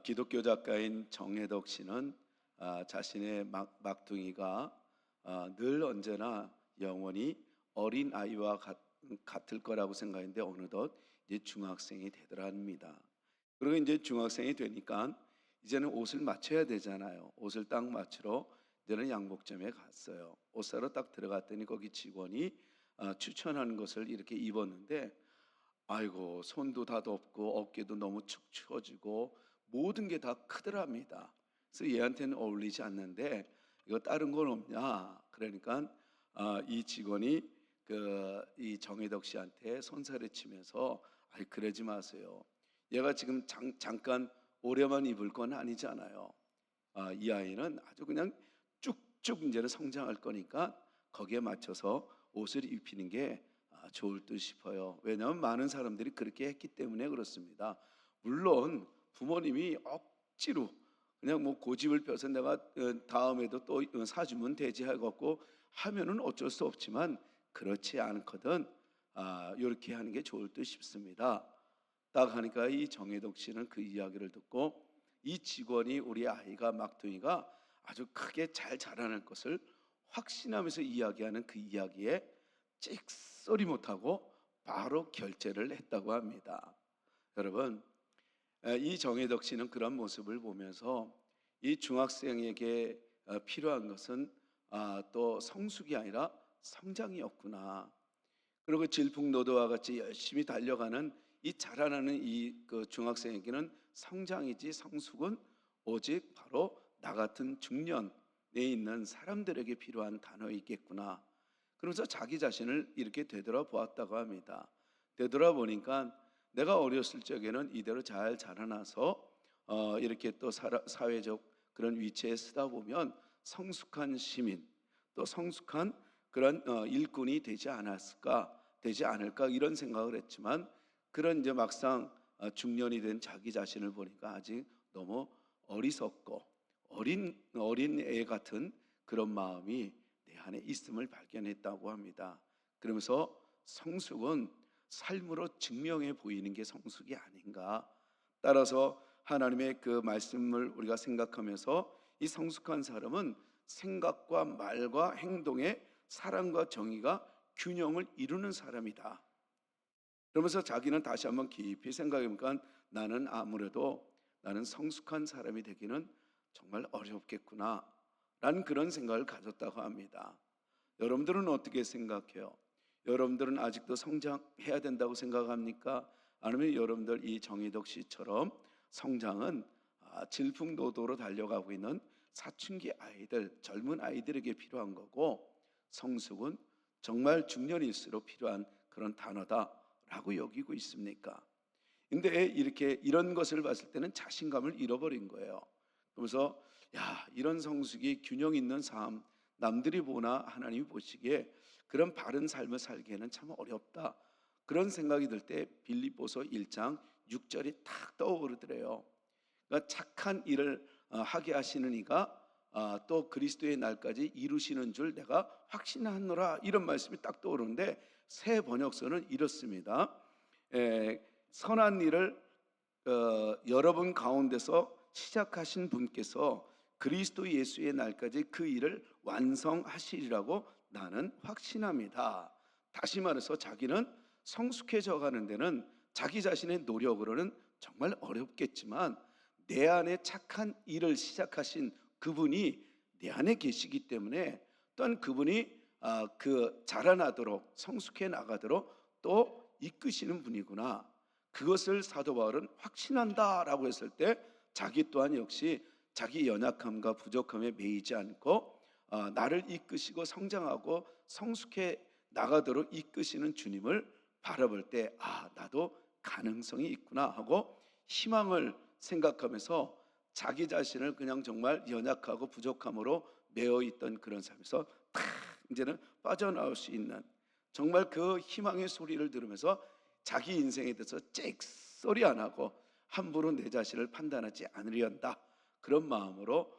기독교 작가인 정혜덕 씨는 자신의 막둥이가 늘 언제나 영원히 어린 아이와 같을 거라고 생각했는데 어느덧 이제 중학생이 되더랍니다. 그리고 이제 중학생이 되니까 이제는 옷을 맞춰야 되잖아요. 옷을 딱 맞추러 이제는 양복점에 갔어요. 옷 사러 딱 들어갔더니 거기 직원이 추천하는 것을 이렇게 입었는데, 아이고, 손도 다 덥고 어깨도 너무 축 처지고 모든 게 다 크더랍니다. 그래서 얘한테는 어울리지 않는데 이거 다른 건 없냐? 그러니까 이 직원이 이 정혜덕 씨한테 손살을 치면서, 아이, 그러지 마세요. 얘가 지금 잠깐 오래만 입을 건 아니잖아요. 이 아이는 아주 그냥 쭉쭉 이제는 성장할 거니까 거기에 맞춰서 옷을 입히는 게 좋을 듯 싶어요. 왜냐하면 많은 사람들이 그렇게 했기 때문에 그렇습니다. 물론 부모님이 억지로 그냥 뭐 고집을 펴서 내가 다음에도 또 사주면 되지 해갖고 하면은 어쩔 수 없지만 그렇지 않거든 이렇게 하는 게 좋을 듯 싶습니다. 딱 하니까 이 정혜덕 씨는 그 이야기를 듣고 이 직원이 우리 아이가 막둥이가 아주 크게 잘 자라날 것을 확신하면서 이야기하는 그 이야기에 찍소리 못하고 바로 결제를 했다고 합니다. 여러분, 이 정혜덕 씨는 그런 모습을 보면서 이 중학생에게 필요한 것은 또 성숙이 아니라 성장이었구나. 그리고 질풍노도와 같이 열심히 달려가는 이 자라나는 그 중학생에게는 성장이지 성숙은 오직 바로 나 같은 중년에 있는 사람들에게 필요한 단어이겠구나. 그러면서 자기 자신을 이렇게 되돌아보았다고 합니다. 되돌아보니까 내가 어렸을 적에는 이대로 잘 자라나서 이렇게 또 사회적 그런 위치에 서다 보면 성숙한 시민, 또 성숙한 그런 일꾼이 되지 않을까 이런 생각을 했지만, 그런 이제 막상 중년이 된 자기 자신을 보니까 아직 너무 어리석고 어린 애 같은 그런 마음이 내 안에 있음을 발견했다고 합니다. 그러면서 성숙은 삶으로 증명해 보이는 게 성숙이 아닌가. 따라서 하나님의 그 말씀을 우리가 생각하면서 이 성숙한 사람은 생각과 말과 행동에 사랑과 정의가 균형을 이루는 사람이다. 그러면서 자기는 다시 한번 깊이 생각해보니까 나는 성숙한 사람이 되기는 정말 어렵겠구나 라는 그런 생각을 가졌다고 합니다. 여러분들은 어떻게 생각해요? 여러분들은 아직도 성장해야 된다고 생각합니까? 아니면 여러분들 이 정혜덕 씨처럼 성장은 질풍노도로 달려가고 있는 사춘기 아이들, 젊은 아이들에게 필요한 거고, 성숙은 정말 중년일수록 필요한 그런 단어다라고 여기고 있습니까? 근데 이렇게 이런 것을 봤을 때는 자신감을 잃어버린 거예요. 그러면서 이런 성숙이 균형 있는 삶, 남들이 보나 하나님이 보시기에 그런 바른 삶을 살기에는 참 어렵다. 그런 생각이 들 때 빌립보서 1장 6절이 탁 떠오르더래요. 그러니까 착한 일을 하게 하시는 이가 또 그리스도의 날까지 이루시는 줄 내가 확신하노라, 이런 말씀이 딱 떠오르는데, 새 번역서는 이렇습니다. 선한 일을 여러분 가운데서 시작하신 분께서 그리스도 예수의 날까지 그 일을 완성하시리라고 나는 확신합니다. 다시 말해서 자기는 성숙해져 가는 데는 자기 자신의 노력으로는 정말 어렵겠지만 내 안에 착한 일을 시작하신 그분이 내 안에 계시기 때문에, 또한 그분이 그 자라나도록 성숙해 나가도록 또 이끄시는 분이구나, 그것을 사도 바울은 확신한다라고 했을 때 자기 또한 역시 자기 연약함과 부족함에 매이지 않고 나를 이끄시고 성장하고 성숙해 나가도록 이끄시는 주님을 바라볼 때 나도 가능성이 있구나 하고 희망을 생각하면서 자기 자신을 그냥 정말 연약하고 부족함으로 매어 있던 그런 삶에서 탁 이제는 빠져나올 수 있는, 정말 그 희망의 소리를 들으면서 자기 인생에 대해서 잭소리 안 하고 함부로 내 자신을 판단하지 않으려 한다, 그런 마음으로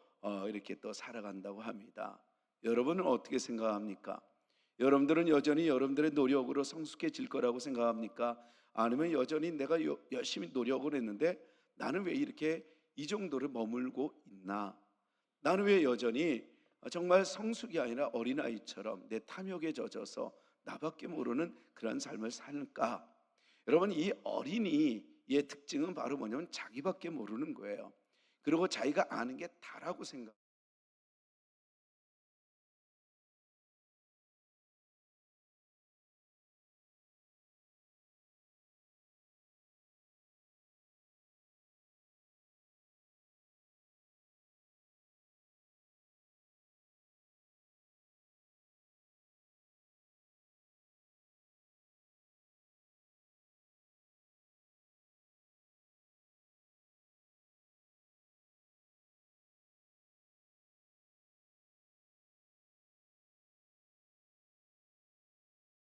이렇게 또 살아간다고 합니다. 여러분은 어떻게 생각합니까? 여러분들은 여전히 여러분들의 노력으로 성숙해질 거라고 생각합니까? 아니면 여전히 내가 열심히 노력을 했는데 나는 왜 이렇게 이 정도를 머물고 있나? 나는 왜 여전히 정말 성숙이 아니라 어린아이처럼 내 탐욕에 젖어서 나밖에 모르는 그런 삶을 살까? 여러분, 이 어린이의 특징은 바로 뭐냐면 자기밖에 모르는 거예요. 그리고 자기가 아는 게 다라고 생각.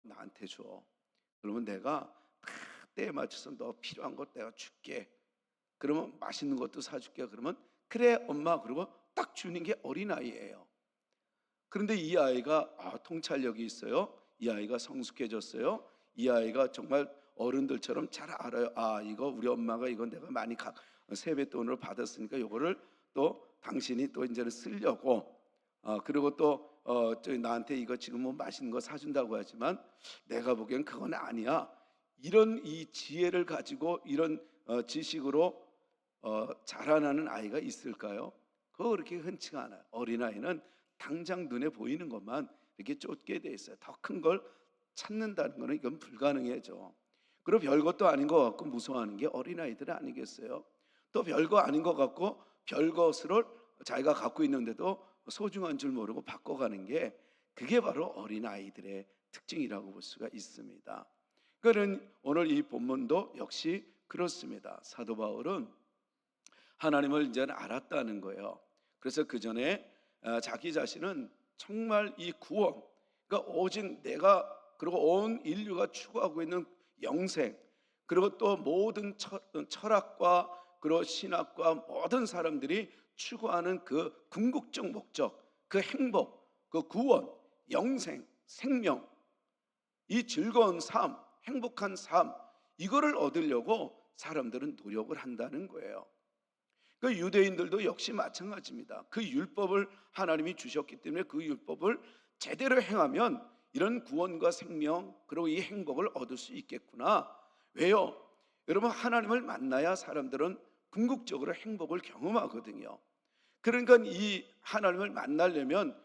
나한테 줘. 그러면 내가 딱 때에 맞춰서 너 필요한 것 내가 줄게. 그러면 맛있는 것도 사줄게. 그러면 그래 엄마, 그리고 딱 주는 게 어린아이예요. 그런데 이 아이가 통찰력이 있어요. 이 아이가 성숙해졌어요. 이 아이가 정말 어른들처럼 잘 알아요. 이거 우리 엄마가 이건 내가 많이 세뱃돈으로 받았으니까 이거를 또 당신이 또 이제는 쓰려고. 그리고 또 나한테 이거 지금 뭐 맛있는 거 사준다고 하지만 내가 보기엔 그건 아니야. 이런 이 지혜를 가지고 이런 지식으로 자라나는 아이가 있을까요? 그거 그렇게 흔치가 않아요. 어린아이는 당장 눈에 보이는 것만 이렇게 쫓게 돼 있어요. 더 큰 걸 찾는다는 거는 이건 불가능해져. 그리고 별것도 아닌 것 같고 무서워하는 게 어린아이들 아니겠어요? 또 별거 아닌 것 같고 별것을 자기가 갖고 있는데도 소중한 줄 모르고 바꿔가는 게, 그게 바로 어린아이들의 특징이라고 볼 수가 있습니다. 그러니까 오늘 이 본문도 역시 그렇습니다. 사도 바울은 하나님을 이제 알았다는 거예요. 그래서 그 전에 자기 자신은 정말 이 구원, 그러니까 오직 내가 그리고 온 인류가 추구하고 있는 영생, 그리고 또 모든 철학과 그리고 신학과 모든 사람들이 추구하는 그 궁극적 목적, 그 행복, 그 구원, 영생, 생명, 이 즐거운 삶, 행복한 삶, 이거를 얻으려고 사람들은 노력을 한다는 거예요. 그 유대인들도 역시 마찬가지입니다. 그 율법을 하나님이 주셨기 때문에 그 율법을 제대로 행하면 이런 구원과 생명 그리고 이 행복을 얻을 수 있겠구나. 왜요? 여러분, 하나님을 만나야 사람들은 궁극적으로 행복을 경험하거든요. 그러니까 이 하나님을 만나려면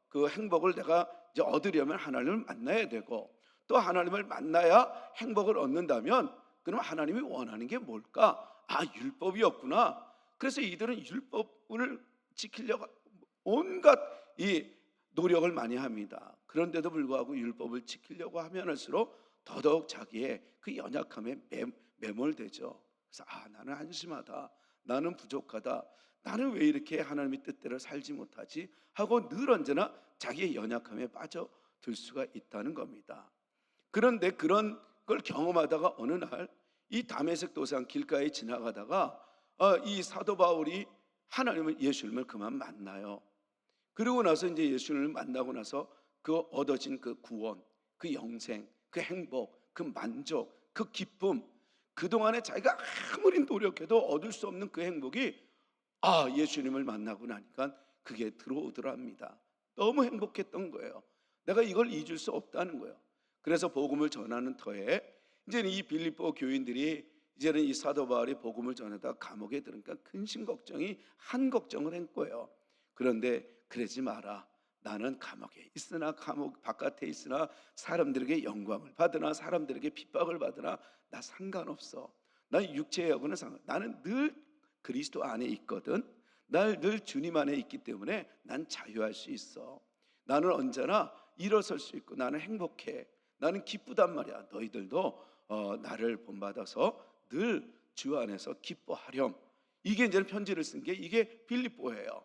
그 행복을 내가 이제 얻으려면 하나님을 만나야 되고, 또 하나님을 만나야 행복을 얻는다면 그럼 하나님이 원하는 게 뭘까? 율법이었구나. 그래서 이들은 율법을 지키려고 온갖 이 노력을 많이 합니다. 그런데도 불구하고 율법을 지키려고 하면 할수록 더더욱 자기의 그 연약함에 매몰되죠. 그래서 나는 한심하다, 나는 부족하다, 나는 왜 이렇게 하나님의 뜻대로 살지 못하지 하고 늘 언제나 자기의 연약함에 빠져들 수가 있다는 겁니다. 그런데 그런 걸 경험하다가 어느 날 이 다메섹 도상 길가에 지나가다가 이 사도 바울이 하나님을, 예수님을 그만 만나요. 그리고 나서 이제 예수님을 만나고 나서 그 얻어진 그 구원, 그 영생, 그 행복, 그 만족, 그 기쁨, 그동안에 자기가 아무리 노력해도 얻을 수 없는 그 행복이 예수님을 만나고 나니까 그게 들어오더랍니다. 너무 행복했던 거예요. 내가 이걸 잊을 수 없다는 거예요. 그래서 복음을 전하는 터에 이제는 이 빌립보 교인들이 이제는 이 사도 바울이 복음을 전하다가 감옥에 들으니까 근심 걱정이 한 걱정을 한 거예요. 그런데 그러지 마라. 나는 감옥에 있으나 감옥 바깥에 있으나 사람들에게 영광을 받으나 사람들에게 핍박을 받으나 나 상관없어. 난 육체의 여부는 나는 늘 그리스도 안에 있거든. 늘 주님 안에 있기 때문에 난 자유할 수 있어. 나는 언제나 일어설 수 있고 나는 행복해. 나는 기쁘단 말이야. 너희들도 나를 본받아서 늘 주 안에서 기뻐하렴. 이게 이제 편지를 쓴 게 이게 빌립보예요.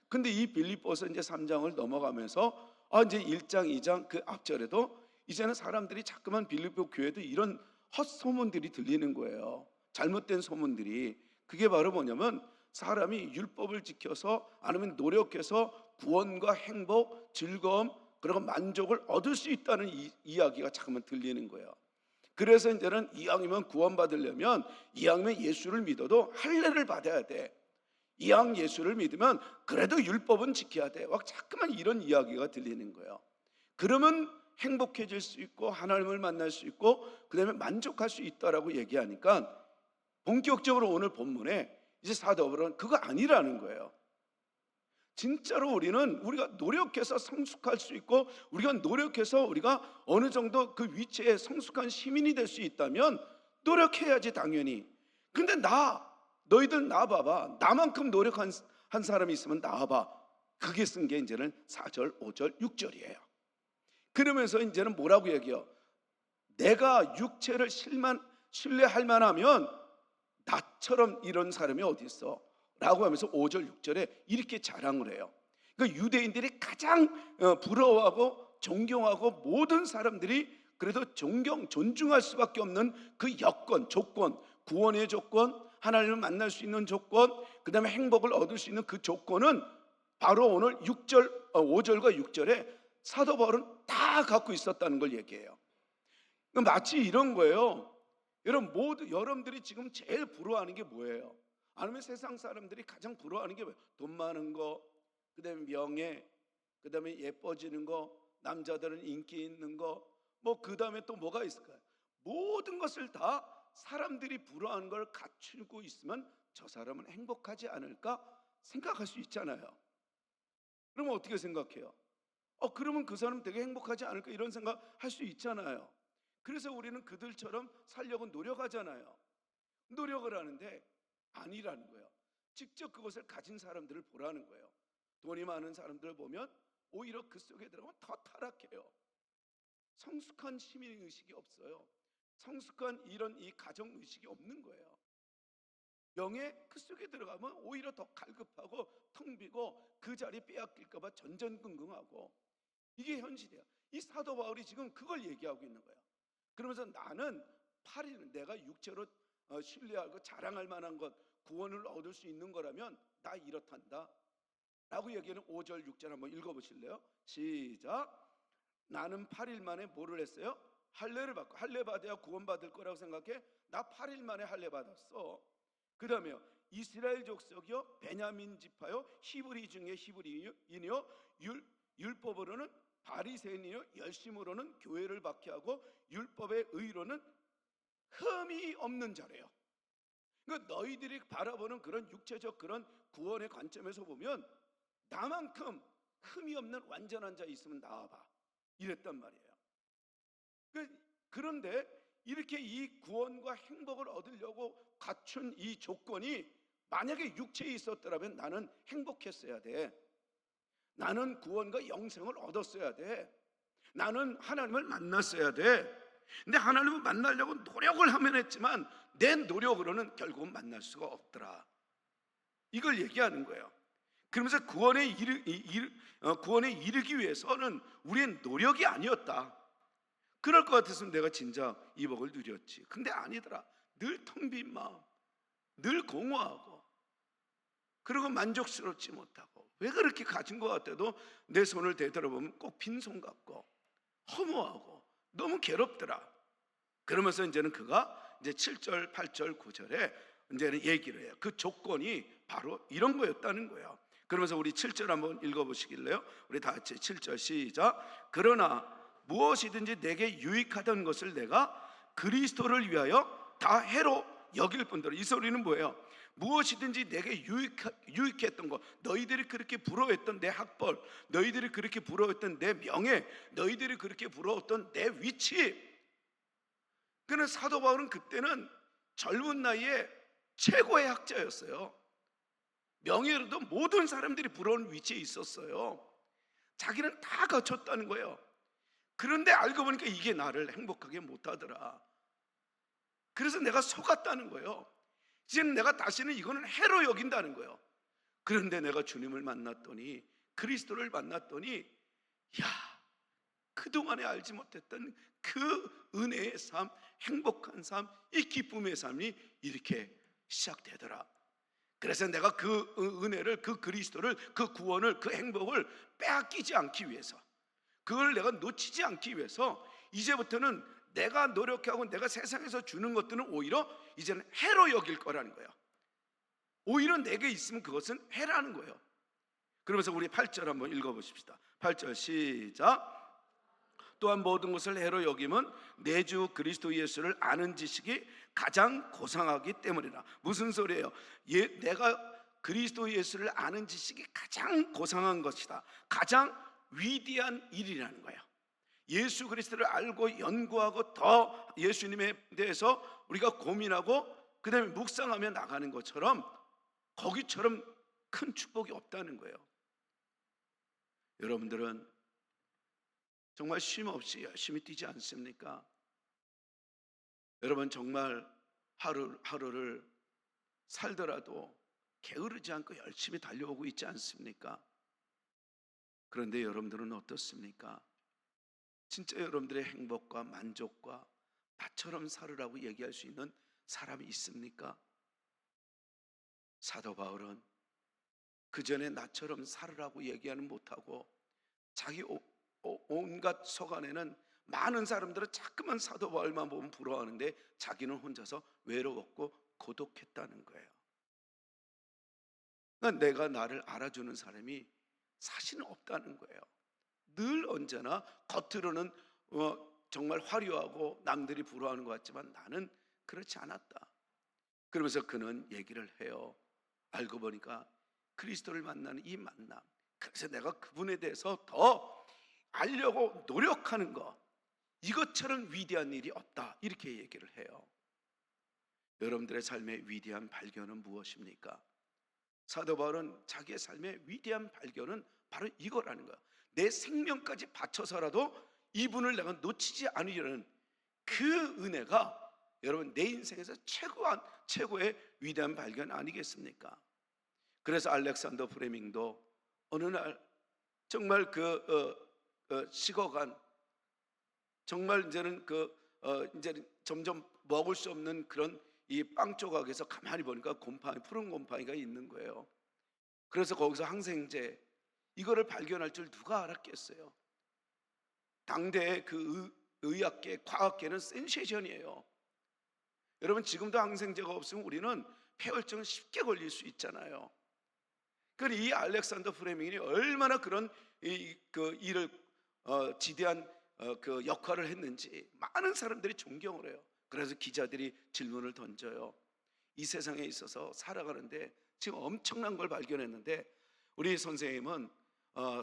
근데 이 빌립보서 이제 3장을 넘어가면서 이제 1장, 2장 그 앞절에도 이제는 사람들이 자꾸만 빌립보 교회도 이런 헛소문들이 들리는 거예요. 잘못된 소문들이. 그게 바로 뭐냐면 사람이 율법을 지켜서 아니면 노력해서 구원과 행복, 즐거움 그리고 만족을 얻을 수 있다는 이야기가 자꾸만 들리는 거예요. 그래서 이제는 이왕이면 구원받으려면, 이왕이면 예수를 믿어도 할례를 받아야 돼. 이왕 예수를 믿으면 그래도 율법은 지켜야 돼. 막 자꾸만 이런 이야기가 들리는 거예요. 그러면 행복해질 수 있고 하나님을 만날 수 있고 그다음에 만족할 수 있다라고 얘기하니까, 본격적으로 오늘 본문에 이제 사도 바울은 그거 아니라는 거예요. 진짜로 우리가 노력해서 성숙할 수 있고, 우리가 노력해서 우리가 어느 정도 그 위치에 성숙한 시민이 될 수 있다면 노력해야지 당연히. 근데 너희들 나와봐봐. 나만큼 노력한 사람이 있으면 나와봐. 그게 쓴 게 이제는 4절, 5절, 6절이에요. 그러면서 이제는 뭐라고 얘기해요? 내가 육체를 신뢰할 만하면 나처럼 이런 사람이 어디 있어? 라고 하면서 5절, 6절에 이렇게 자랑을 해요. 그러니까 유대인들이 가장 부러워하고 존경하고, 모든 사람들이 그래도 존중할 수밖에 없는 그 여건, 조건, 구원의 조건, 하나님을 만날 수 있는 조건, 그 다음에 행복을 얻을 수 있는 그 조건은 바로 오늘 5절과 6절에 사도 바울은 다 갖고 있었다는 걸 얘기해요. 마치 이런 거예요. 여러분들이 지금 제일 부러워하는 게 뭐예요? 아니면 세상 사람들이 가장 부러워하는 게 뭐예요? 돈 많은 거, 그 다음에 명예, 그 다음에 예뻐지는 거, 남자들은 인기 있는 거, 그 다음에 또 뭐가 있을까요? 모든 것을 다 사람들이 부러워하는 걸 갖추고 있으면 저 사람은 행복하지 않을까 생각할 수 있잖아요. 그러면 어떻게 생각해요? 그러면 그 사람 되게 행복하지 않을까 이런 생각 할 수 있잖아요. 그래서 우리는 그들처럼 살려고 노력하잖아요. 노력을 하는데 아니라는 거예요. 직접 그것을 가진 사람들을 보라는 거예요. 돈이 많은 사람들을 보면 오히려 그 속에 들어가면 더 타락해요. 성숙한 시민의식이 없어요. 성숙한 이 가정의식이 없는 거예요. 명예 그 속에 들어가면 오히려 더 갈급하고 텅 비고 그 자리 빼앗길까 봐 전전긍긍하고, 이게 현실이에요. 이 사도 바울이 지금 그걸 얘기하고 있는 거예요. 그러면서 나는 내가 육체로 신뢰하고 자랑할 만한 것, 구원을 얻을 수 있는 거라면 나 이렇단다 라고 얘기하는 5절 6절 한번 읽어보실래요? 시작. 나는 8일 만에 뭐를 했어요? 할례를 받고, 할례 받아야 구원받을 거라고 생각해? 나 8일 만에 할례 받았어. 그 다음에요, 이스라엘 족속이요, 베냐민 지파요, 히브리 중에 히브리인이요, 율법으로는 바리새인이요, 열심으로는 교회를 박해하고, 율법의 의로는 흠이 없는 자래요. 그러니까 너희들이 바라보는 그런 육체적 그런 구원의 관점에서 보면 나만큼 흠이 없는 완전한 자 있으면 나와봐, 이랬단 말이에요. 그런데 이렇게 이 구원과 행복을 얻으려고 갖춘 이 조건이 만약에 육체에 있었더라면 나는 행복했어야 돼. 나는 구원과 영생을 얻었어야 돼. 나는 하나님을 만났어야 돼. 근데 하나님을 만나려고 노력을 하면 했지만 내 노력으로는 결국은 만날 수가 없더라. 이걸 얘기하는 거예요. 그러면서 구원에 이르기 위해서는 우리의 노력이 아니었다. 그럴 것 같았으면 내가 진짜 이 복을 누렸지. 근데 아니더라. 늘 텅 빈 마음, 늘 공허하고, 그리고 만족스럽지 못하고, 왜 그렇게 가진 것 같아도 내 손을 되돌아보면 꼭 빈손 같고 허무하고 너무 괴롭더라. 그러면서 이제는 그가 이제 7절, 8절, 9절에 이제는 얘기를 해요. 그 조건이 바로 이런 거였다는 거예요. 그러면서 우리 7절 한번 읽어보시길래요? 우리 다 같이 7절 시작. 그러나 무엇이든지 내게 유익하던 것을 내가 그리스도를 위하여 다 해로 여길 뿐더러. 이 소리는 뭐예요? 무엇이든지 내게 유익했던 것, 너희들이 그렇게 부러워했던 내 학벌, 너희들이 그렇게 부러워했던 내 명예, 너희들이 그렇게 부러웠던 내 위치. 그는 사도 바울은 그때는 젊은 나이에 최고의 학자였어요. 명예로도 모든 사람들이 부러운 위치에 있었어요. 자기는 다 갖췄다는 거예요. 그런데 알고 보니까 이게 나를 행복하게 못하더라. 그래서 내가 속았다는 거예요. 이제는 내가 다시는 이거는 해로 여긴다는 거예요. 그런데 내가 주님을 만났더니, 그리스도를 만났더니, 그동안에 알지 못했던 그 은혜의 삶, 행복한 삶, 이 기쁨의 삶이 이렇게 시작되더라. 그래서 내가 그 은혜를, 그 그리스도를, 그 구원을, 그 행복을 빼앗기지 않기 위해서, 그걸 내가 놓치지 않기 위해서 이제부터는 내가 노력하고 내가 세상에서 주는 것들은 오히려 이제는 해로 여길 거라는 거예요. 오히려 내게 있으면 그것은 해라는 거예요. 그러면서 우리 8절 한번 읽어보십시다. 8절 시작. 또한 모든 것을 해로 여김은 내 주 그리스도 예수를 아는 지식이 가장 고상하기 때문이라. 무슨 소리예요? 내가 그리스도 예수를 아는 지식이 가장 고상한 것이다. 가장 위대한 일이라는 거예요. 예수 그리스도를 알고 연구하고 더 예수님에 대해서 우리가 고민하고 그 다음에 묵상하며 나가는 것처럼 거기처럼 큰 축복이 없다는 거예요. 여러분들은 정말 쉼 없이 열심히 뛰지 않습니까? 여러분 정말 하루를 살더라도 게으르지 않고 열심히 달려오고 있지 않습니까? 그런데 여러분들은 어떻습니까? 진짜 여러분들의 행복과 만족과 나처럼 살으라고 얘기할 수 있는 사람이 있습니까? 사도 바울은 그 전에 나처럼 살으라고 얘기하는 못하고 자기 온갖 서간에는 많은 사람들은 자꾸만 사도 바울만 보면 부러워하는데 자기는 혼자서 외로웠고 고독했다는 거예요. 그러니까 내가 나를 알아주는 사람이 사실은 없다는 거예요. 늘 언제나 겉으로는 정말 화려하고 남들이 부러워하는 것 같지만 나는 그렇지 않았다. 그러면서 그는 얘기를 해요. 알고 보니까 그리스도를 만나는 이 만남, 그래서 내가 그분에 대해서 더 알려고 노력하는 것, 이것처럼 위대한 일이 없다, 이렇게 얘기를 해요. 여러분들의 삶의 위대한 발견은 무엇입니까? 사도 바울은 자기의 삶의 위대한 발견은 바로 이거라는 거야. 내 생명까지 바쳐서라도 이분을 내가 놓치지 않으려는 그 은혜가 여러분 내 인생에서 최고의 위대한 발견 아니겠습니까? 그래서 알렉산더 프레밍도 어느 날 정말 식어간, 정말 이제는 이제는 점점 먹을 수 없는 그런 이 빵 조각에서 가만히 보니까 푸른 곰팡이가 있는 거예요. 그래서 거기서 항생제, 이거를 발견할 줄 누가 알았겠어요? 당대의 그 의학계, 과학계는 센세이션이에요. 여러분 지금도 항생제가 없으면 우리는 폐혈증 쉽게 걸릴 수 있잖아요. 그러니 이 알렉산더 프레밍이 얼마나 그런 일을 지대한 그 역할을 했는지 많은 사람들이 존경을 해요. 그래서 기자들이 질문을 던져요. 이 세상에 있어서 살아가는데 지금 엄청난 걸 발견했는데 우리 선생님은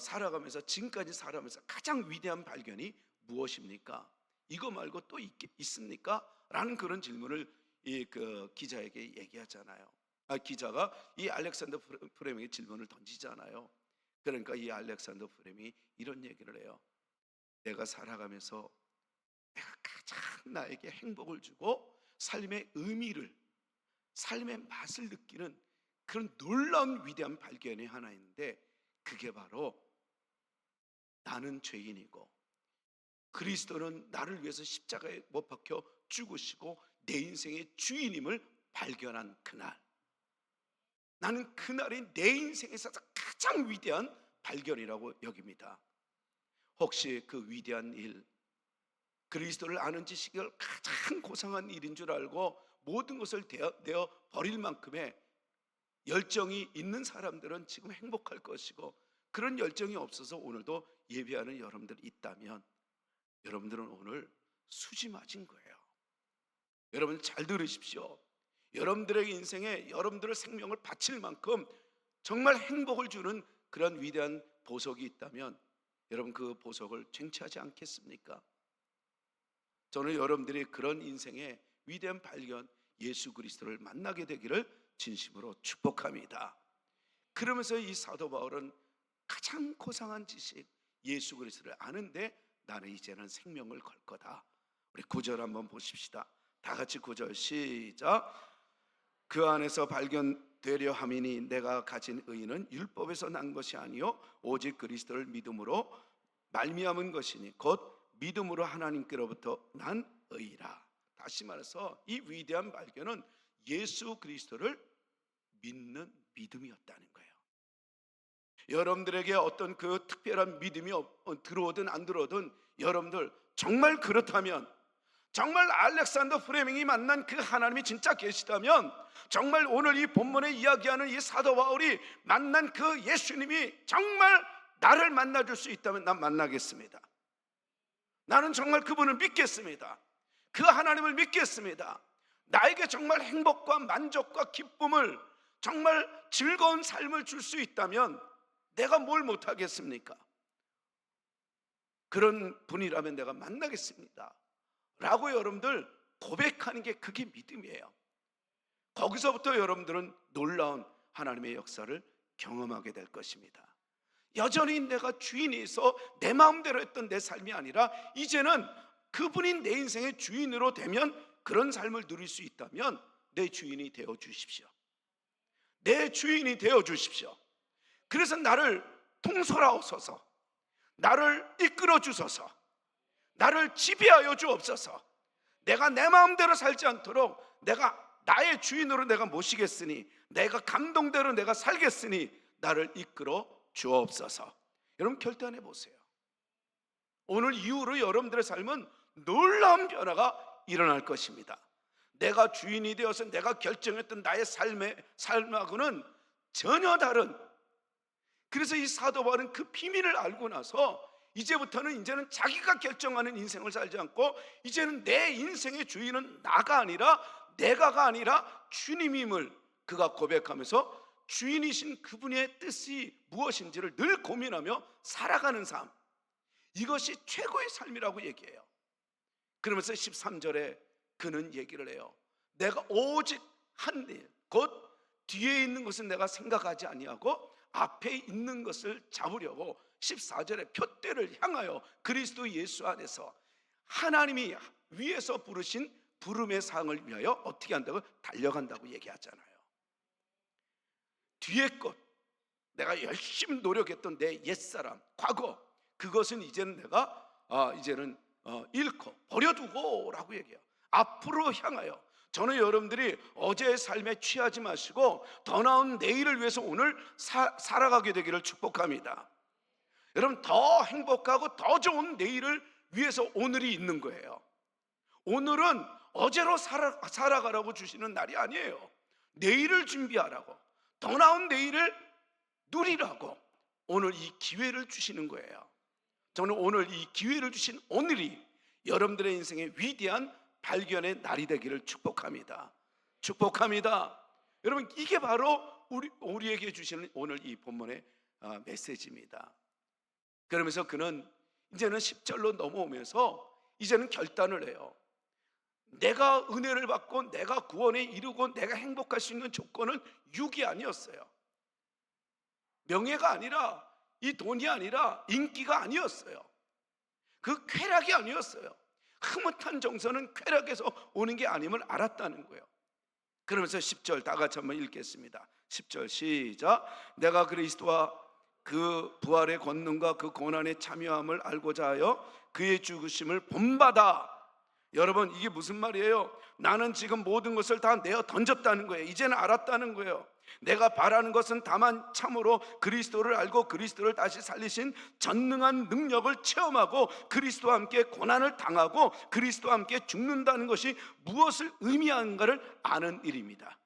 살아가면서 지금까지 살아가면서 가장 위대한 발견이 무엇입니까? 이거 말고 또 있습니까? 라는 그런 질문을 그 기자에게 얘기하잖아요. 기자가 이 알렉산더 프레밍의 질문을 던지잖아요. 그러니까 이 알렉산더 프레밍이 이런 얘기를 해요. 내가 살아가면서 내가 가장 나에게 행복을 주고 삶의 의미를, 삶의 맛을 느끼는 그런 놀라운 위대한 발견이 하나 있는데 그게 바로 나는 죄인이고 그리스도는 나를 위해서 십자가에 못 박혀 죽으시고 내 인생의 주인임을 발견한 그날, 나는 그날이 내 인생에서 가장 위대한 발견이라고 여깁니다. 혹시 그 위대한 일, 그리스도를 아는 지식이 가장 고상한 일인 줄 알고 모든 것을 내어 버릴 만큼의 열정이 있는 사람들은 지금 행복할 것이고, 그런 열정이 없어서 오늘도 예배하는 여러분들 있다면 여러분들은 오늘 수지 맞은 거예요. 여러분 잘 들으십시오. 여러분들의 인생에 여러분들의 생명을 바칠 만큼 정말 행복을 주는 그런 위대한 보석이 있다면 여러분 그 보석을 쟁취하지 않겠습니까? 저는 여러분들이 그런 인생의 위대한 발견, 예수 그리스도를 만나게 되기를 진심으로 축복합니다. 그러면서 이 사도 바울은 가장 고상한 지식, 예수 그리스도를 아는데 나는 이제는 생명을 걸 거다. 우리 9절 한번 보십시다. 다 같이 9절 시작. 그 안에서 발견되려 함이니 내가 가진 의는 율법에서 난 것이 아니요 오직 그리스도를 믿음으로 말미암은 것이니 곧 믿음으로 하나님께로부터 난 의라. 다시 말해서 이 위대한 발견은 예수 그리스도를 믿는 믿음이었다는 거예요. 여러분들에게 어떤 그 특별한 믿음이 들어오든 안 들어오든 여러분들 정말 그렇다면 정말 알렉산더 프레밍이 만난 그 하나님이 진짜 계시다면, 정말 오늘 이 본문에 이야기하는 이 사도 바울이 만난 그 예수님이 정말 나를 만나줄 수 있다면 난 만나겠습니다. 나는 정말 그분을 믿겠습니다. 그 하나님을 믿겠습니다. 나에게 정말 행복과 만족과 기쁨을, 정말 즐거운 삶을 줄 수 있다면 내가 뭘 못하겠습니까? 그런 분이라면 내가 만나겠습니다 라고 여러분들 고백하는 게 그게 믿음이에요. 거기서부터 여러분들은 놀라운 하나님의 역사를 경험하게 될 것입니다. 여전히 내가 주인이 있어 내 마음대로 했던 내 삶이 아니라, 이제는 그분이 내 인생의 주인으로 되면, 그런 삶을 누릴 수 있다면 내 주인이 되어 주십시오. 내 주인이 되어 주십시오. 그래서 나를 통솔하옵소서, 나를 이끌어 주소서, 나를 지배하여 주옵소서. 내가 내 마음대로 살지 않도록 내가 나의 주인으로 내가 모시겠으니, 내가 감동대로 내가 살겠으니 나를 이끌어 주옵소서. 여러분 결단해 보세요. 오늘 이후로 여러분들의 삶은 놀라운 변화가 일어날 것입니다. 내가 주인이 되어서 내가 결정했던 나의 삶하고는 전혀 다른. 그래서 이 사도 바울은 그 비밀을 알고 나서 이제는 자기가 결정하는 인생을 살지 않고, 이제는 내 인생의 주인은 나가 아니라, 내가가 아니라 주님임을 그가 고백하면서 주인이신 그분의 뜻이 무엇인지를 늘 고민하며 살아가는 삶, 이것이 최고의 삶이라고 얘기해요. 그러면서 13절에 그는 얘기를 해요. 내가 오직 한 일, 곧 뒤에 있는 것은 내가 생각하지 아니하고 앞에 있는 것을 잡으려고 14절에 표대를 향하여 그리스도 예수 안에서 하나님이 위에서 부르신 부름의 상을 위하여 어떻게 한다고? 달려간다고 얘기하잖아요. 뒤에 것, 내가 열심히 노력했던 내 옛사람, 과거, 그것은 이제는 내가 잃고 버려두고 라고 얘기해요. 앞으로 향하여. 저는 여러분들이 어제의 삶에 취하지 마시고 더 나은 내일을 위해서 오늘 살아가게 되기를 축복합니다. 여러분, 더 행복하고 더 좋은 내일을 위해서 오늘이 있는 거예요. 오늘은 어제로 살아가라고 주시는 날이 아니에요. 내일을 준비하라고, 더 나은 내일을 누리라고 오늘 이 기회를 주시는 거예요. 저는 오늘 이 기회를 주신 오늘이 여러분들의 인생의 위대한 발견의 날이 되기를 축복합니다. 축복합니다. 여러분, 이게 바로 우리에게 주시는 오늘 이 본문의 메시지입니다. 그러면서 그는 이제는 10절로 넘어오면서 이제는 결단을 해요. 내가 은혜를 받고 내가 구원에 이르고 내가 행복할 수 있는 조건은 육이 아니었어요. 명예가 아니라, 이 돈이 아니라, 인기가 아니었어요. 그 쾌락이 아니었어요. 흐뭇한 정서는 쾌락에서 오는 게 아님을 알았다는 거예요. 그러면서 10절 다 같이 한번 읽겠습니다. 10절 시작. 내가 그리스도와 그 부활의 권능과 그 고난의 참여함을 알고자 하여 그의 죽으심을 본받아. 여러분, 이게 무슨 말이에요? 나는 지금 모든 것을 다 내어 던졌다는 거예요. 이제는 알았다는 거예요. 내가 바라는 것은 다만 참으로 그리스도를 알고 그리스도를 다시 살리신 전능한 능력을 체험하고 그리스도와 함께 고난을 당하고 그리스도와 함께 죽는다는 것이 무엇을 의미하는가를 아는 일입니다.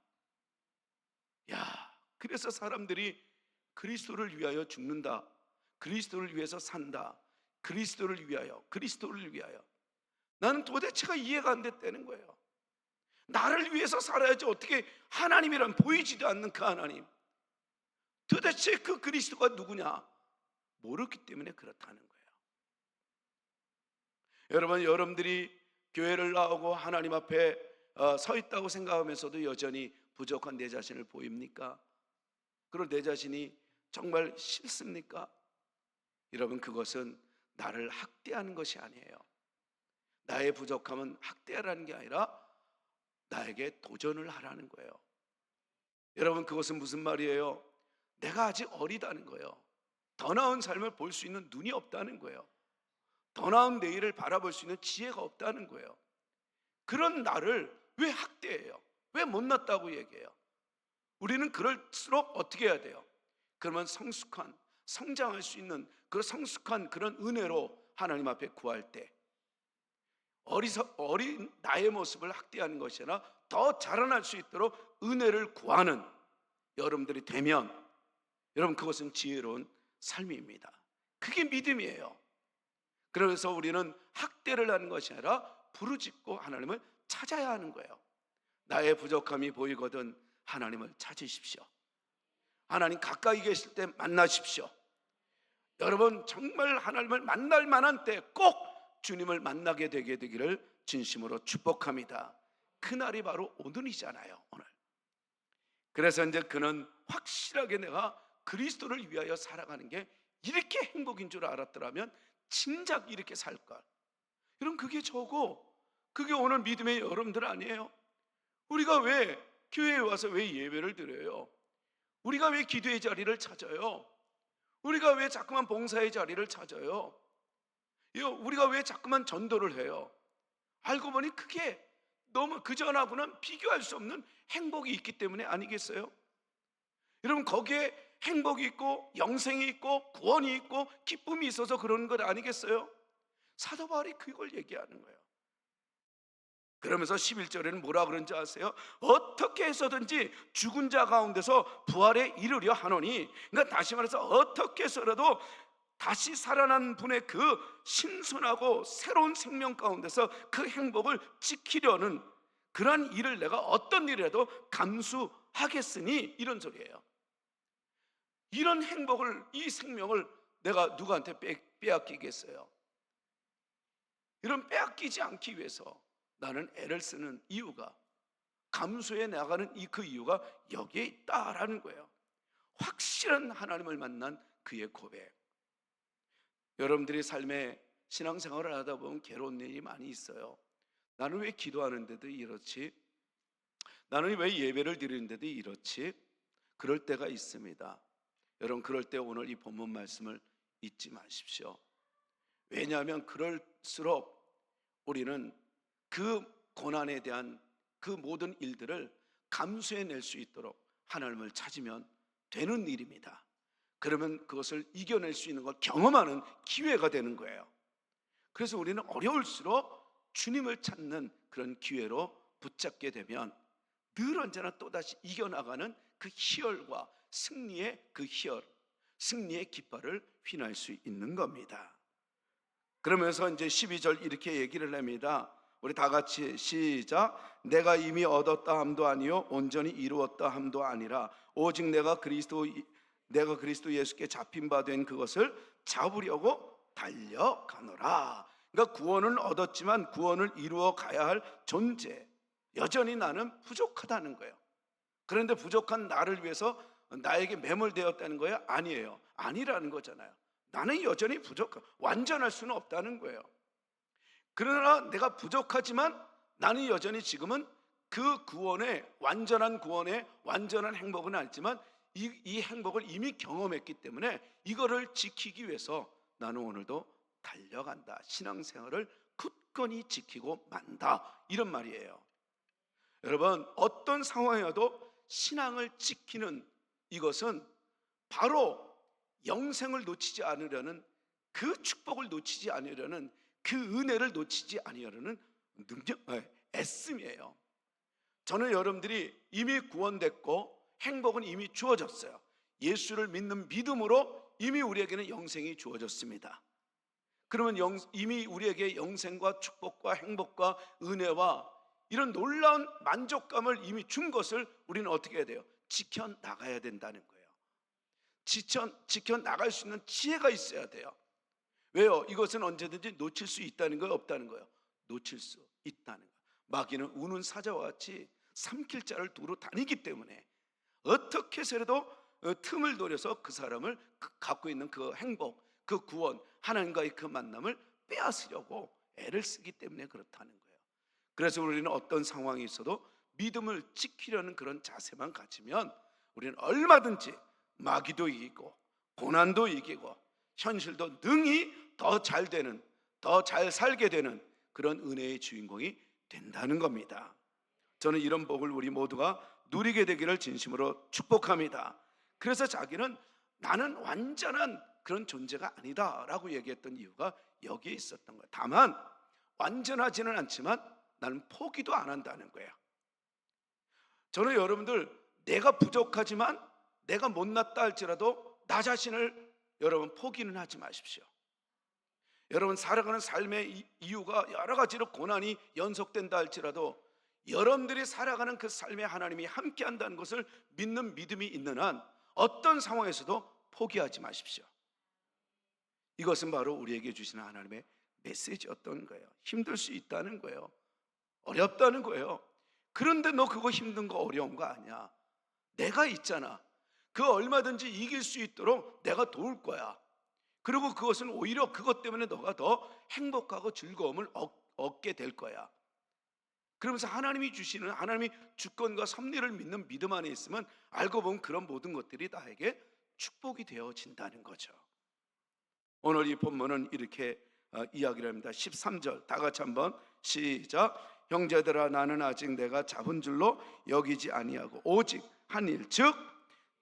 그래서 사람들이 그리스도를 위하여 죽는다, 그리스도를 위해서 산다, 그리스도를 위하여, 그리스도를 위하여. 나는 도대체가 이해가 안 됐다는 거예요. 나를 위해서 살아야지 어떻게 하나님이란 보이지도 않는 그 하나님, 도대체 그 그리스도가 누구냐 모르기 때문에 그렇다는 거예요. 여러분, 여러분들이 교회를 나오고 하나님 앞에 서 있다고 생각하면서도 여전히 부족한 내 자신을 보입니까? 그리고 내 자신이 정말 싫습니까? 여러분, 그것은 나를 학대하는 것이 아니에요. 나의 부족함은 학대하라는 게 아니라 나에게 도전을 하라는 거예요. 여러분, 그것은 무슨 말이에요? 내가 아직 어리다는 거예요. 더 나은 삶을 볼 수 있는 눈이 없다는 거예요. 더 나은 내일을 바라볼 수 있는 지혜가 없다는 거예요. 그런 나를 왜 학대해요? 왜 못났다고 얘기해요? 우리는 그럴수록 어떻게 해야 돼요? 그러면 성장할 수 있는 그런 성숙한 그런 은혜로 하나님 앞에 구할 때 어린 나의 모습을 학대하는 것이 아니라 더 자라날 수 있도록 은혜를 구하는 여러분들이 되면, 여러분, 그것은 지혜로운 삶입니다. 그게 믿음이에요. 그래서 우리는 학대를 하는 것이 아니라 부르짖고 하나님을 찾아야 하는 거예요. 나의 부족함이 보이거든 하나님을 찾으십시오. 하나님 가까이 계실 때 만나십시오. 여러분, 정말 하나님을 만날 만한 때 꼭 주님을 만나게 되게 되기를 진심으로 축복합니다. 그날이 바로 오늘이잖아요, 오늘. 그래서 이제 그는 확실하게 내가 그리스도를 위하여 살아가는 게 이렇게 행복인 줄 알았더라면 진작 이렇게 살걸. 여러분, 그게 저고, 그게 오늘 믿음의 여러분들 아니에요? 우리가 왜 교회에 와서 왜 예배를 드려요? 우리가 왜 기도의 자리를 찾아요? 우리가 왜 자꾸만 봉사의 자리를 찾아요? 우리가 왜 자꾸만 전도를 해요? 알고 보니 그게 너무 그전하고는 비교할 수 없는 행복이 있기 때문에 아니겠어요? 여러분, 거기에 행복이 있고 영생이 있고 구원이 있고 기쁨이 있어서 그러는 것 아니겠어요? 사도 바울이 그걸 얘기하는 거예요. 그러면서 11절에는 뭐라 그런지 아세요? 어떻게 해서든지 죽은 자 가운데서 부활에 이르려 하노니, 그러니까 다시 말해서 어떻게 해서라도 다시 살아난 분의 그 신선하고 새로운 생명 가운데서 그 행복을 지키려는 그러한 일을 내가 어떤 일이라도 감수하겠으니, 이런 소리예요. 이런 행복을, 이 생명을 내가 누구한테 빼앗기겠어요? 이런 빼앗기지 않기 위해서 나는 애를 쓰는 이유가, 감수해 나가는 그 이유가 여기에 있다라는 거예요. 확실한 하나님을 만난 그의 고백. 여러분들이 삶에 신앙생활을 하다 보면 괴로운 일이 많이 있어요. 나는 왜 기도하는데도 이렇지? 나는 왜 예배를 드리는데도 이렇지? 그럴 때가 있습니다. 여러분, 그럴 때 오늘 이 본문 말씀을 잊지 마십시오. 왜냐하면 그럴수록 우리는 그 고난에 대한 그 모든 일들을 감수해낼 수 있도록 하나님을 찾으면 되는 일입니다. 그러면 그것을 이겨낼 수 있는 걸 경험하는 기회가 되는 거예요. 그래서 우리는 어려울수록 주님을 찾는 그런 기회로 붙잡게 되면 늘 언제나 또다시 이겨나가는 그 희열과 승리의 그 희열, 승리의 깃발을 휘날 수 있는 겁니다. 그러면서 이제 12절 이렇게 얘기를 합니다. 우리 다 같이 시작. 내가 이미 얻었다 함도 아니요 온전히 이루었다 함도 아니라 오직 내가 그리스도 예수께 잡힌 바 된 그것을 잡으려고 달려가노라. 그러니까 구원은 얻었지만 구원을 이루어 가야 할 존재, 여전히 나는 부족하다는 거예요. 그런데 부족한 나를 위해서 나에게 매몰되었다는 거예요? 아니에요. 아니라는 거잖아요. 나는 여전히 부족하고 완전할 수는 없다는 거예요. 그러나 내가 부족하지만 나는 여전히 지금은 그 구원의 완전한 행복은 아니지만 이 행복을 이미 경험했기 때문에 이거를 지키기 위해서 나는 오늘도 달려간다. 신앙생활을 굳건히 지키고 만다, 이런 말이에요. 여러분, 어떤 상황이어도 신앙을 지키는 이것은 바로 영생을 놓치지 않으려는, 그 축복을 놓치지 않으려는, 그 은혜를 놓치지 않으려는 애씀이에요. 저는 여러분들이 이미 구원됐고 행복은 이미 주어졌어요. 예수를 믿는 믿음으로 이미 우리에게는 영생이 주어졌습니다. 그러면 이미 우리에게 영생과 축복과 행복과 은혜와 이런 놀라운 만족감을 이미 준 것을 우리는 어떻게 해야 돼요? 지켜나가야 된다는 거예요. 지켜나갈 수 있는 지혜가 있어야 돼요. 왜요? 이것은 언제든지 놓칠 수 있다는 거예요? 없다는 거예요? 놓칠 수 있다는 거예요. 마귀는 우는 사자와 같이 삼킬 자를 두루 다니기 때문에 어떻게 해서라도 틈을 노려서 그 사람을 갖고 있는 그 행복, 그 구원, 하나님과의 그 만남을 빼앗으려고 애를 쓰기 때문에 그렇다는 거예요. 그래서 우리는 어떤 상황이 있어도 믿음을 지키려는 그런 자세만 가지면 우리는 얼마든지 마귀도 이기고 고난도 이기고 현실도 능히 더 잘 되는, 더 잘 살게 되는 그런 은혜의 주인공이 된다는 겁니다. 저는 이런 복을 우리 모두가 누리게 되기를 진심으로 축복합니다. 그래서 자기는 나는 완전한 그런 존재가 아니다 라고 얘기했던 이유가 여기에 있었던 거예요. 다만 완전하지는 않지만 나는 포기도 안 한다는 거예요. 저는 여러분들, 내가 부족하지만 내가 못났다 할지라도 나 자신을 여러분 포기는 하지 마십시오. 여러분 살아가는 삶의 이유가 여러 가지로 고난이 연속된다 할지라도 여러분들이 살아가는 그 삶에 하나님이 함께 한다는 것을 믿는 믿음이 있는 한 어떤 상황에서도 포기하지 마십시오. 이것은 바로 우리에게 주시는 하나님의 메시지였던 거예요. 힘들 수 있다는 거예요. 어렵다는 거예요. 그런데 너 그거 힘든 거 어려운 거 아니야. 내가 있잖아. 그 얼마든지 이길 수 있도록 내가 도울 거야. 그리고 그것은 오히려 그것 때문에 너가 더 행복하고 즐거움을 얻게 될 거야. 그러면서 하나님이 주시는, 하나님이 주권과 섭리를 믿는 믿음 안에 있으면 알고 보면 그런 모든 것들이 나에게 축복이 되어진다는 거죠. 오늘 이 본문은 이렇게 이야기를 합니다. 13절 다 같이 한번 시작. 형제들아, 나는 아직 내가 잡은 줄로 여기지 아니하고 오직 한 일, 즉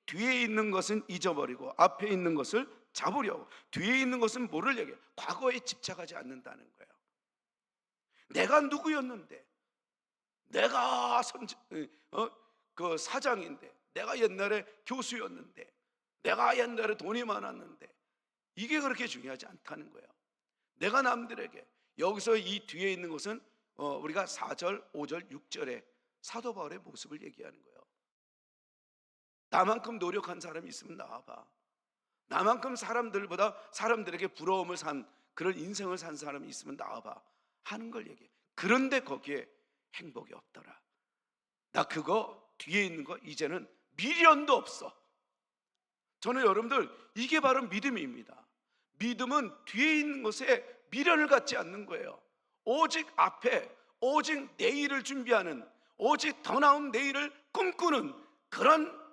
뒤에 있는 것은 잊어버리고 앞에 있는 것을 잡으려고. 뒤에 있는 것은 뭐를 얘기해? 과거에 집착하지 않는다는 거예요. 내가 누구였는데, 내가 그 사장인데, 내가 옛날에 교수였는데, 내가 옛날에 돈이 많았는데, 이게 그렇게 중요하지 않다는 거예요. 내가 남들에게, 여기서 이 뒤에 있는 것은 우리가 4절, 5절, 6절에 사도 바울의 모습을 얘기하는 거예요. 나만큼 노력한 사람이 있으면 나와봐. 나만큼 사람들에게 부러움을 산, 그런 인생을 산 사람이 있으면 나와봐 하는 걸 얘기해. 그런데 거기에 행복이 없더라. 나 그거 뒤에 있는 거 이제는 미련도 없어. 저는 여러분들, 이게 바로 믿음입니다. 믿음은 뒤에 있는 것에 미련을 갖지 않는 거예요. 오직 앞에, 오직 내일을 준비하는, 오직 더 나은 내일을 꿈꾸는 그런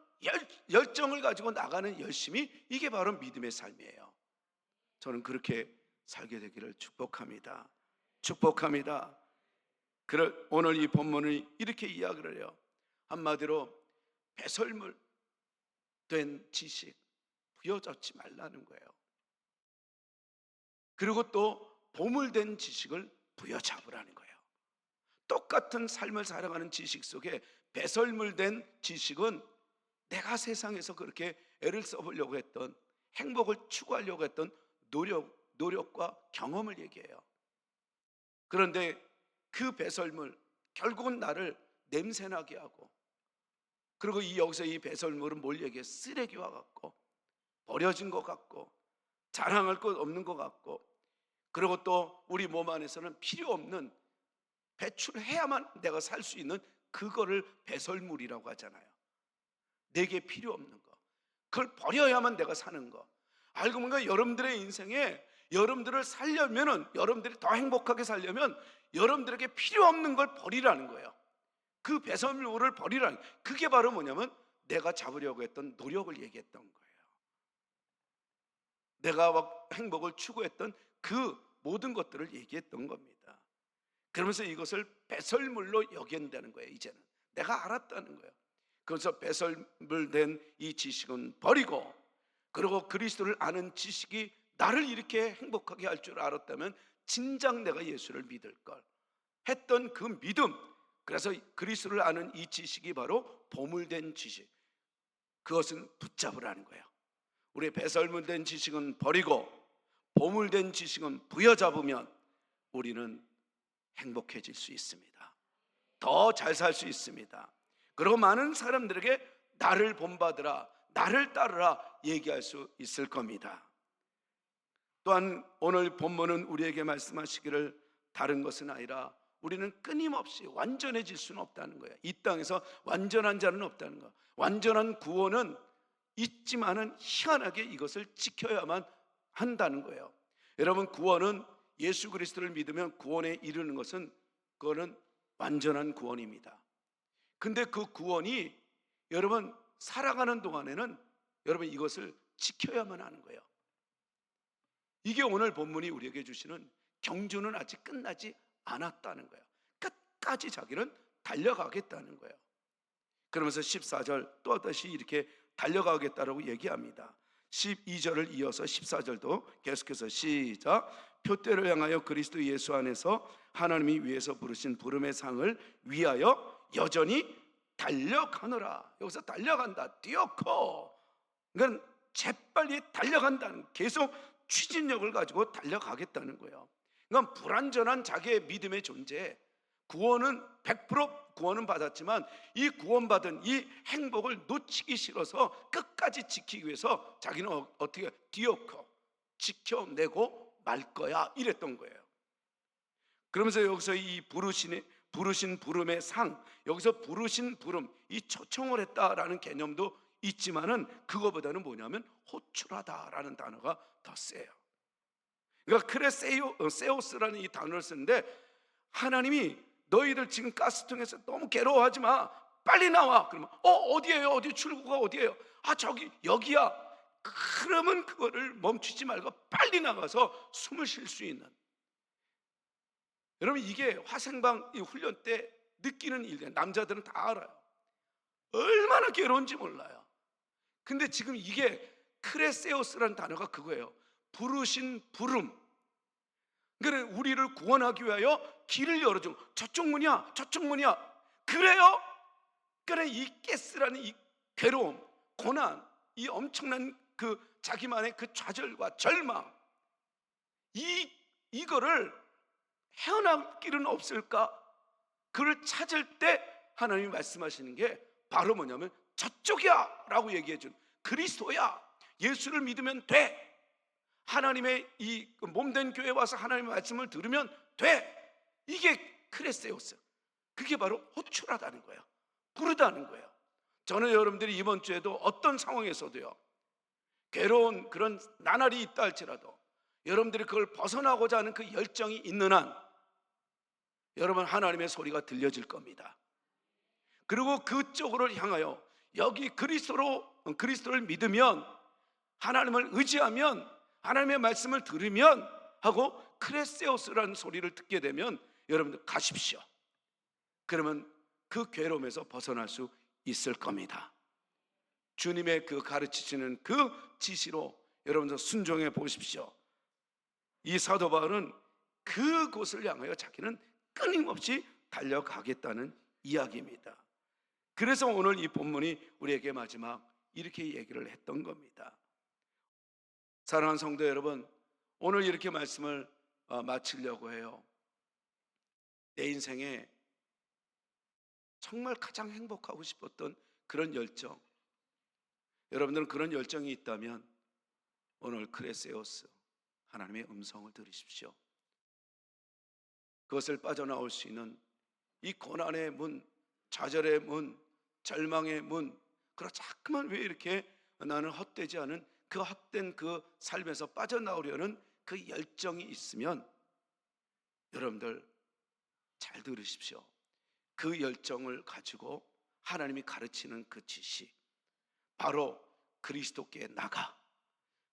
열정을 가지고 나가는 열심이, 이게 바로 믿음의 삶이에요. 저는 그렇게 살게 되기를 축복합니다. 축복합니다. 오늘 이 본문을 이렇게 이야기를 해요. 한마디로 배설물 된 지식 부여잡지 말라는 거예요. 그리고 또 보물된 지식을 부여잡으라는 거예요. 똑같은 삶을 살아가는 지식 속에 배설물된 지식은 내가 세상에서 그렇게 애를 써보려고 했던, 행복을 추구하려고 했던 노력과 경험을 얘기해요. 그런데 그 배설물, 결국은 나를 냄새나게 하고, 그리고 여기서 이 배설물은 뭘 얘기해? 쓰레기와 같고, 버려진 것 같고, 자랑할 것 없는 것 같고, 그리고 또 우리 몸 안에서는 필요 없는, 배출해야만 내가 살 수 있는 그거를 배설물이라고 하잖아요. 내게 필요 없는 거, 그걸 버려야만 내가 사는 거. 알고 보니까 여러분들의 인생에, 여러분들을 살려면은, 여러분들이 더 행복하게 살려면 여러분들에게 필요 없는 걸 버리라는 거예요. 그 배설물을 버리라는, 그게 바로 뭐냐면 내가 잡으려고 했던 노력을 얘기했던 거예요. 내가 막 행복을 추구했던 그 모든 것들을 얘기했던 겁니다. 그러면서 이것을 배설물로 여긴다는 거예요. 이제는 내가 알았다는 거예요. 그래서 배설물된 이 지식은 버리고, 그리고 그리스도를 아는 지식이 나를 이렇게 행복하게 할 줄 알았다면 진작 내가 예수를 믿을 걸 했던 그 믿음, 그래서 그리스도를 아는 이 지식이 바로 보물된 지식, 그것은 붙잡으라는 거예요. 우리 배설물된 지식은 버리고 보물된 지식은 부여잡으면 우리는 행복해질 수 있습니다. 더 잘 살 수 있습니다. 그리고 많은 사람들에게 나를 본받으라, 나를 따르라 얘기할 수 있을 겁니다. 또한 오늘 본문은 우리에게 말씀하시기를, 다른 것은 아니라 우리는 끊임없이 완전해질 수는 없다는 거예요. 이 땅에서 완전한 자는 없다는 거. 완전한 구원은 있지만은 희한하게 이것을 지켜야만 한다는 거예요. 여러분, 구원은 예수 그리스도를 믿으면 구원에 이르는 것은, 그거는 완전한 구원입니다. 근데 그 구원이 여러분 살아가는 동안에는 여러분 이것을 지켜야만 하는 거예요. 이게 오늘 본문이 우리에게 주시는 경주는 아직 끝나지 않았다는 거예요. 끝까지 자기는 달려가겠다는 거예요. 그러면서 14절 또 다시 이렇게 달려가겠다라고 얘기합니다. 12절을 이어서 14절도 계속해서 시작. 표대를 향하여 그리스도 예수 안에서 하나님이 위에서 부르신 부름의 상을 위하여 여전히 달려가노라. 여기서 달려간다, 뛰어커. 그러니까 재빨리 달려간다는, 계속 추진력을 가지고 달려가겠다는 거예요. 그러니까 불완전한 자기의 믿음의 존재, 구원은 100% 구원은 받았지만 이 구원받은 이 행복을 놓치기 싫어서 끝까지 지키기 위해서 자기는 어떻게 뒤엎고 지켜내고 말 거야, 이랬던 거예요. 그러면서 여기서 이 부르신 부름의 상, 여기서 부르신 부름, 이 초청을 했다라는 개념도 있지만은 그거보다는 뭐냐면 호출하다라는 단어가 더 세요. 그러니까 크레세오스라는 이 단어를 쓰는데, 하나님이 너희들 지금 가스통에서 너무 괴로워하지 마, 빨리 나와. 그러면 어디예요? 어디 출구가 어디예요? 저기 여기야. 그러면 그거를 멈추지 말고 빨리 나가서 숨을 쉴 수 있는. 여러분, 이게 화생방 이 훈련 때 느끼는 일이에요. 남자들은 다 알아요. 얼마나 괴로운지 몰라요. 근데 지금 이게 크레세오스라는 단어가 그거예요. 부르신 부름. 그러니까 우리를 구원하기 위하여 길을 열어준, 저쪽 문이야, 저쪽 문이야. 그래요? 그래, 이 가스라는 이 괴로움, 고난, 이 엄청난 그 자기만의 그 좌절과 절망, 이거를 헤어나올 길은 없을까? 그걸 찾을 때 하나님이 말씀하시는 게 바로 뭐냐면 저쪽이야 라고 얘기해 준, 그리스도야. 예수를 믿으면 돼. 하나님의 이 몸된 교회에 와서 하나님의 말씀을 들으면 돼. 이게 크레세오스. 그게 바로 호출하다는 거예요. 부르다는 거예요. 저는 여러분들이 이번 주에도 어떤 상황에서도요, 괴로운 그런 나날이 있다 할지라도 여러분들이 그걸 벗어나고자 하는 그 열정이 있는 한 여러분, 하나님의 소리가 들려질 겁니다. 그리고 그쪽으로 향하여 여기 그리스도를 믿으면, 하나님을 의지하면, 하나님의 말씀을 들으면 하고 크레세오스라는 소리를 듣게 되면 여러분들 가십시오. 그러면 그 괴로움에서 벗어날 수 있을 겁니다. 주님의 그 가르치시는 그 지시로 여러분들 순종해 보십시오. 이 사도 바울은 그곳을 향하여 자기는 끊임없이 달려가겠다는 이야기입니다. 그래서 오늘 이 본문이 우리에게 마지막 이렇게 얘기를 했던 겁니다. 사랑하는 성도 여러분, 오늘 이렇게 말씀을 마치려고 해요. 내 인생에 정말 가장 행복하고 싶었던 그런 열정, 여러분들은 그런 열정이 있다면 오늘 크레세오스, 하나님의 음성을 들으십시오. 그것을 빠져나올 수 있는 이 고난의 문, 좌절의 문, 절망의 문, 그러나 자꾸만 왜 이렇게 나는 헛되지 않은 그 헛된 그 삶에서 빠져나오려는 그 열정이 있으면 여러분들 잘 들으십시오. 그 열정을 가지고 하나님이 가르치는 그 지시, 바로 그리스도께 나가,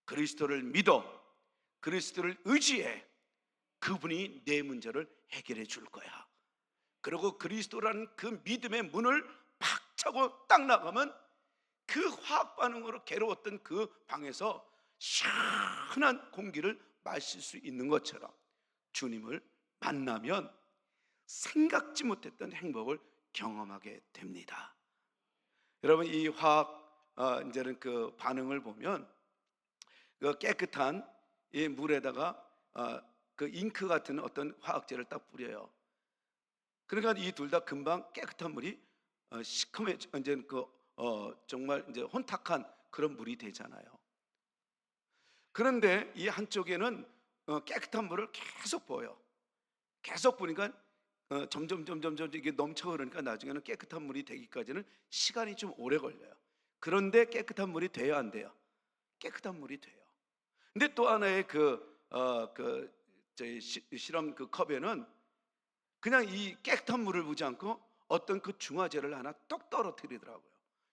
그리스도를 믿어, 그리스도를 의지해. 그분이 내 문제를 해결해 줄 거야. 그리고 그리스도라는 그 믿음의 문을 팍 차고 딱 나가면 그 화학 반응으로 괴로웠던 그 방에서 시원한 공기를 마실 수 있는 것처럼 주님을 만나면 생각지 못했던 행복을 경험하게 됩니다. 여러분, 이 화학 이제는 그 반응을 보면 그 깨끗한 이 물에다가 그 잉크 같은 어떤 화학제를 딱 뿌려요. 그러니까 이 둘 다 금방 깨끗한 물이 시커매, 이제 정말 이제 혼탁한 그런 물이 되잖아요. 그런데 이 한쪽에는 깨끗한 물을 계속 부어요. 계속 부니까 점점 이게 넘쳐 흐르니까 나중에는 깨끗한 물이 되기까지는 시간이 좀 오래 걸려요. 그런데 깨끗한 물이 돼야 안 돼요? 깨끗한 물이 돼요. 근데 또 하나의 저희 실험 그 컵에는 그냥 이 깨끗한 물을 부지 않고 어떤 그 중화제를 하나 똑 떨어뜨리더라고요.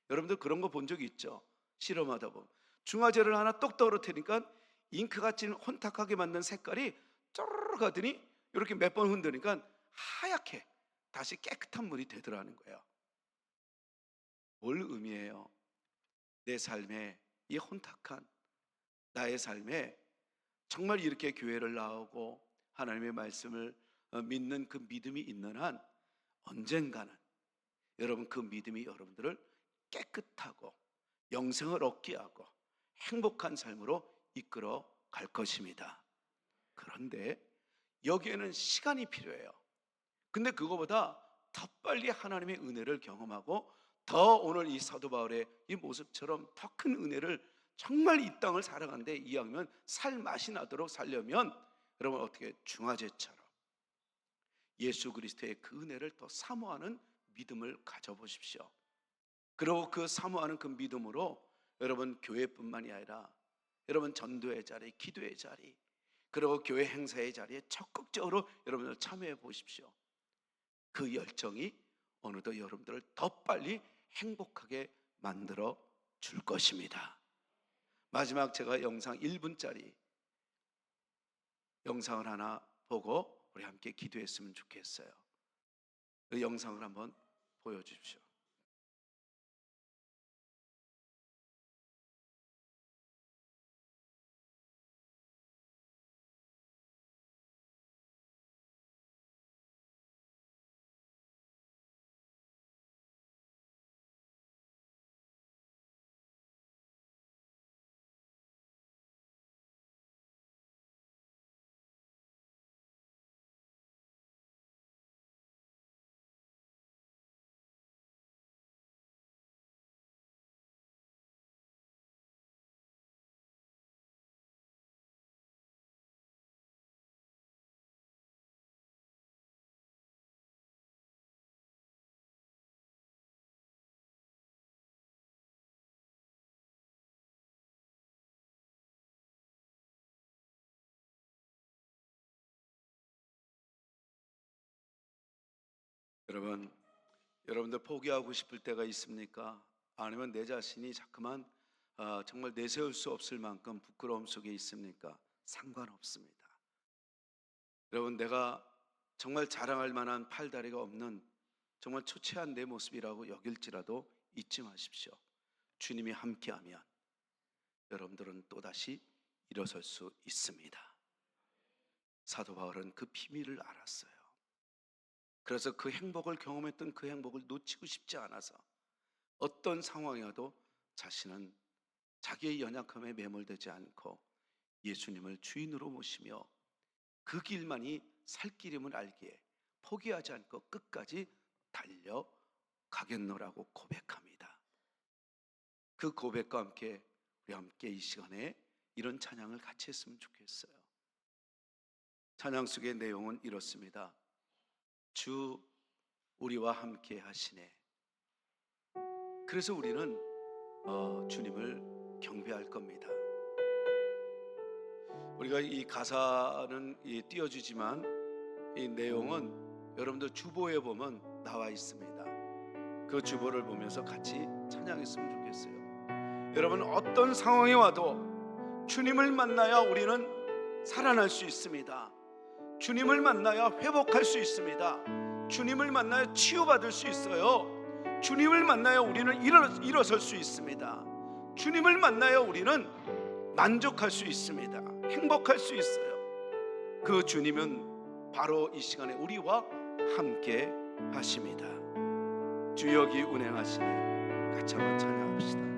여러분들 그런 거 본 적 있죠? 실험하다 보면 중화제를 하나 똑 떨어뜨리니까 잉크같이 혼탁하게 만든 색깔이 쪼르르 가더니 이렇게 몇 번 흔드니까 하얗게 다시 깨끗한 물이 되더라는 거예요. 뭘 의미해요? 내 삶에 이 혼탁한 나의 삶에 정말 이렇게 교회를 나오고 하나님의 말씀을 믿는 그 믿음이 있는 한 언젠가는 여러분 그 믿음이 여러분들을 깨끗하고 영생을 얻게 하고 행복한 삶으로 이끌어 갈 것입니다. 그런데 여기에는 시간이 필요해요. 근데 그거보다 더 빨리 하나님의 은혜를 경험하고 더 오늘 이 사도 바울의 이 모습처럼 더 큰 은혜를 정말 이 땅을 살아가는데 이왕이면 살 맛이 나도록 살려면 여러분 어떻게 중화제처럼 예수 그리스도의 그 은혜를 더 사모하는 믿음을 가져보십시오. 그리고 그 사모하는 그 믿음으로 여러분 교회뿐만이 아니라 여러분 전도의 자리, 기도의 자리, 그리고 교회 행사의 자리에 적극적으로 여러분들 참여해 보십시오. 그 열정이 어느덧 여러분들을 더 빨리 행복하게 만들어 줄 것입니다. 마지막 제가 영상 1분짜리 영상을 하나 보고 우리 함께 기도했으면 좋겠어요. 그 영상을 한번 보여주십시오. 여러분들 포기하고 싶을 때가 있습니까? 아니면 내 자신이 자꾸만 정말 내세울 수 없을 만큼 부끄러움 속에 있습니까? 상관없습니다. 여러분 내가 정말 자랑할 만한 팔다리가 없는 정말 초췌한 내 모습이라고 여길지라도 잊지 마십시오. 주님이 함께하면 여러분들은 또다시 일어설 수 있습니다. 사도 바울은 그 비밀을 알았어요. 그래서 그 행복을 경험했던 그 행복을 놓치고 싶지 않아서 어떤 상황이어도 자신은 자기의 연약함에 매몰되지 않고 예수님을 주인으로 모시며 그 길만이 살 길임을 알기에 포기하지 않고 끝까지 달려가겠노라고 고백합니다. 그 고백과 함께 우리 함께 이 시간에 이런 찬양을 같이 했으면 좋겠어요. 찬양 속의 내용은 이렇습니다. 주 우리와 함께 하시네. 그래서 우리는 주님을 경배할 겁니다. 우리가 이 가사는 띄워주지만 이 내용은 여러분들 주보에 보면 나와 있습니다. 그 주보를 보면서 같이 찬양했으면 좋겠어요. 여러분 어떤 상황이 와도 주님을 만나야 우리는 살아날 수 있습니다. 주님을 만나야 회복할 수 있습니다. 주님을 만나야 치유받을 수 있어요. 주님을 만나야 우리는 일어설 수 있습니다. 주님을 만나야 우리는 만족할 수 있습니다. 행복할 수 있어요. 그 주님은 바로 이 시간에 우리와 함께 하십니다. 주 여기 운행하시네. 같이 한번 찬양합시다.